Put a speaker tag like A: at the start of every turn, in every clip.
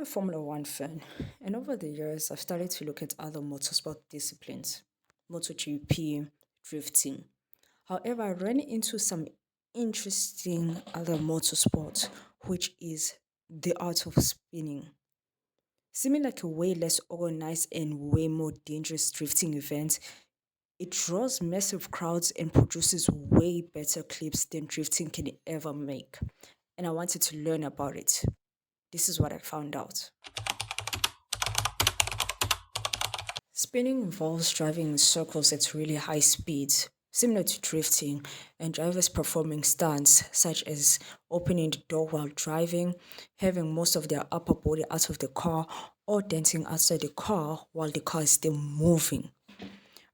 A: I'm a Formula One fan, and over the years, I've started to look at other motorsport disciplines, MotoGP, drifting. However, I ran into some interesting other motorsports, which is the art of spinning. Seeming like a way less organized and way more dangerous drifting event, it draws massive crowds and produces way better clips than drifting can ever make. And I wanted to learn about it. This is what I found out. Spinning involves driving in circles at really high speeds, similar to drifting, and drivers performing stunts such as opening the door while driving, having most of their upper body out of the car, or dancing outside the car while the car is still moving.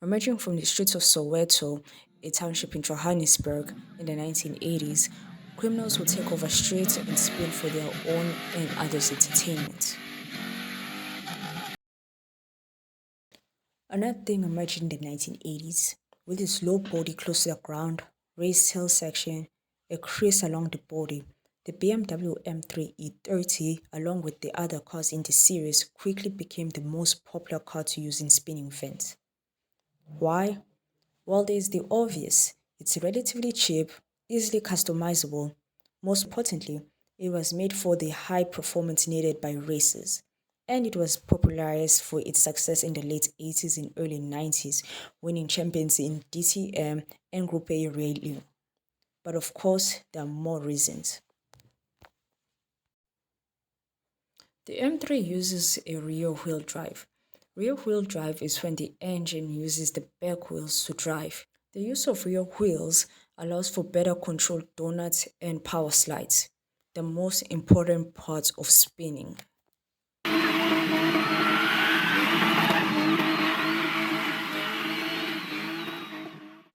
A: Emerging from the streets of Soweto, a township in Johannesburg, in the 1980s, criminals would take over streets and spin for their own and others' entertainment. Another thing emerged in the 1980s, with its low body close to the ground, raised tail section, a crease along the body. The BMW M3 E30, along with the other cars in the series, quickly became the most popular car to use in spinning events. Why? Well, there's the obvious. It's relatively cheap, easily customizable. Most importantly, it was made for the high performance needed by racers. And it was popularized for its success in the late 80s and early 90s, winning champions in DTM and Group A racing. But of course, there are more reasons. The M3 uses a rear wheel drive. Rear wheel drive is when the engine uses the back wheels to drive. The use of rear wheels allows for better controlled donuts and power slides, the most important parts of spinning.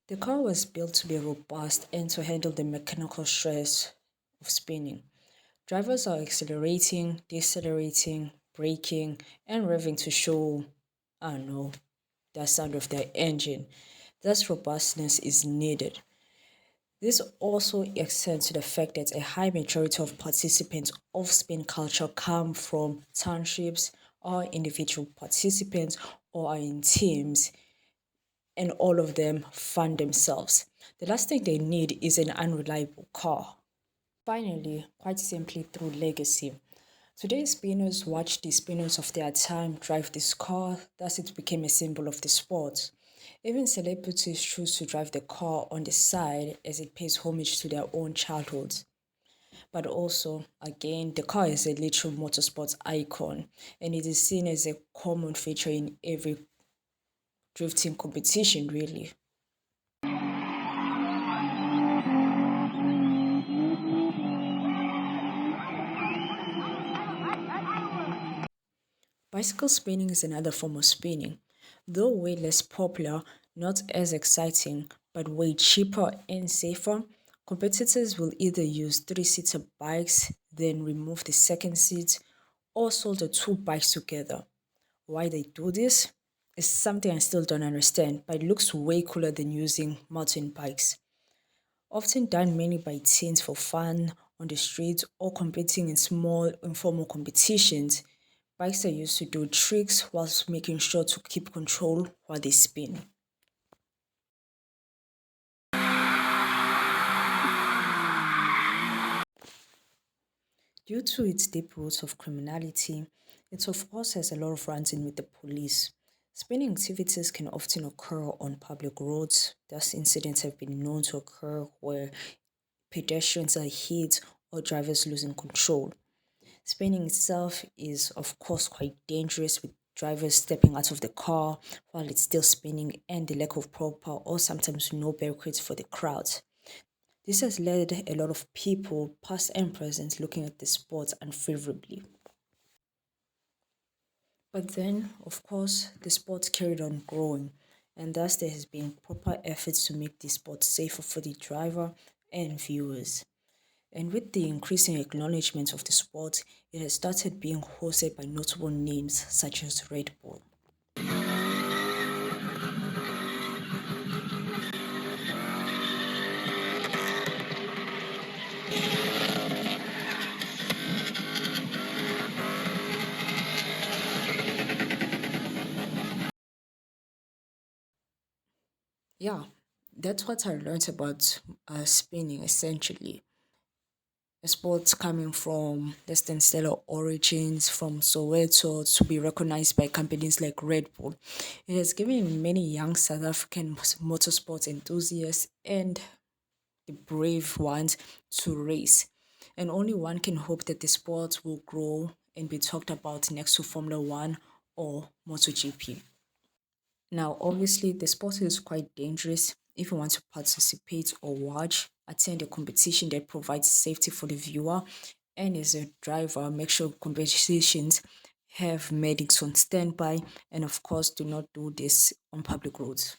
A: The car was built to be robust and to handle the mechanical stress of spinning. Drivers are accelerating, decelerating, braking, and revving to show, I don't know, the sound of their engine. Thus, robustness is needed. This also extends to the fact that a high majority of participants of spin culture come from townships or individual participants or are in teams, and all of them fund themselves. The last thing they need is an unreliable car. Finally, quite simply through legacy. Today's spinners watch the spinners of their time drive this car, thus it became a symbol of the sport. Even celebrities choose to drive the car on the side as it pays homage to their own childhoods. But also, again, the car is a literal motorsports icon and it is seen as a common feature in every drifting competition, really. Bicycle spinning is another form of spinning, though way less popular, not as exciting, but way cheaper and safer. Competitors will either use three-seater bikes, then remove the second seat, or solder two bikes together. Why they do this is something I still don't understand, but it looks way cooler than using mountain bikes. Often done mainly by teens for fun on the streets or competing in small informal competitions, bikes are used to do tricks whilst making sure to keep control while they spin. Due to its deep roots of criminality, it of course has a lot of run-in with the police. Spinning activities can often occur on public roads. Thus, incidents have been known to occur where pedestrians are hit or drivers losing control. Spinning itself is, of course, quite dangerous with drivers stepping out of the car while it's still spinning and the lack of proper or sometimes no barricades for the crowd. This has led a lot of people, past and present, looking at the sport unfavorably. But then, of course, the sport carried on growing, and thus there has been proper efforts to make the sport safer for the driver and viewers. And with the increasing acknowledgement of the sport, it has started being hosted by notable names such as Red Bull. Yeah, that's what I learned about spinning essentially. A sport coming from less than stellar origins, from Soweto to be recognized by companies like Red Bull. It has given many young South African motorsport enthusiasts and the brave ones to race. And only one can hope that the sport will grow and be talked about next to Formula One or MotoGP. Now, obviously, the sport is quite dangerous. If you want to participate or watch, attend a competition that provides safety for the viewer. And as a driver, make sure competitions have medics on standby. And of course, do not do this on public roads.